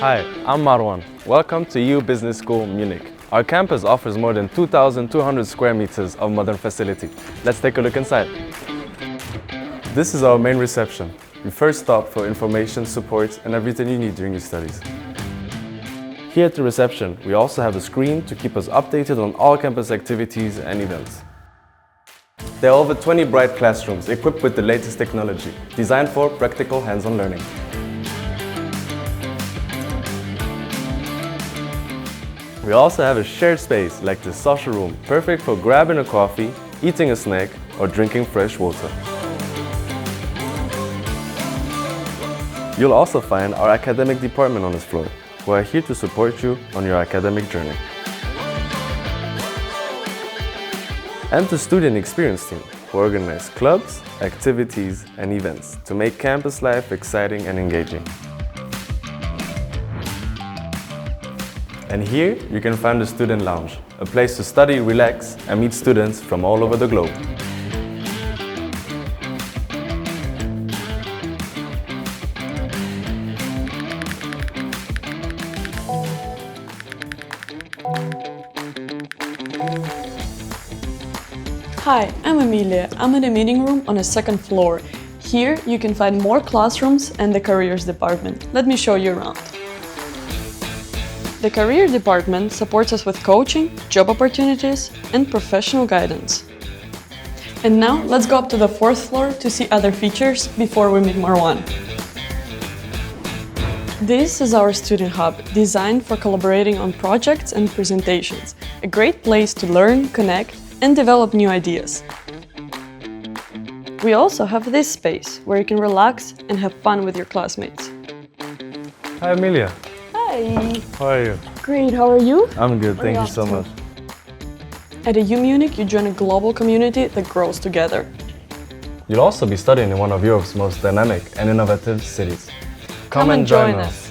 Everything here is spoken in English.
Hi, I'm Marwane. Welcome to EU Business School Munich. Our campus offers more than 2,200 square meters of modern facility. Let's take a look inside. This is our main reception. Your first stop for information, support, and everything you need during your studies. Here at the reception, we also have a screen to keep us updated on all campus activities and events. There are over 20 bright classrooms equipped with the latest technology, designed for practical hands-on learning. We also have a shared space like the social room, perfect for grabbing a coffee, eating a snack, or drinking fresh water. You'll also find our academic department on this floor, who are here to support you on your academic journey. And the student experience team, who organize clubs, activities, and events to make campus life exciting and engaging. And here you can find the Student Lounge, a place to study, relax, and meet students from all over the globe. Hi, I'm Emiliya. I'm in the meeting room on the second floor. Here you can find more classrooms and the careers department. Let me show you around. The career department supports us with coaching, job opportunities, and professional guidance. And now let's go up to the fourth floor to see other features before we meet Marwane. This is our student hub, designed for collaborating on projects and presentations. A great place to learn, connect, and develop new ideas. We also have this space where you can relax and have fun with your classmates. Hi, Emiliya. Hi. How are you? Great, how are you? I'm good, thank you so much. At EU Munich, you join a global community that grows together. You'll also be studying in one of Europe's most dynamic and innovative cities. Come and join us.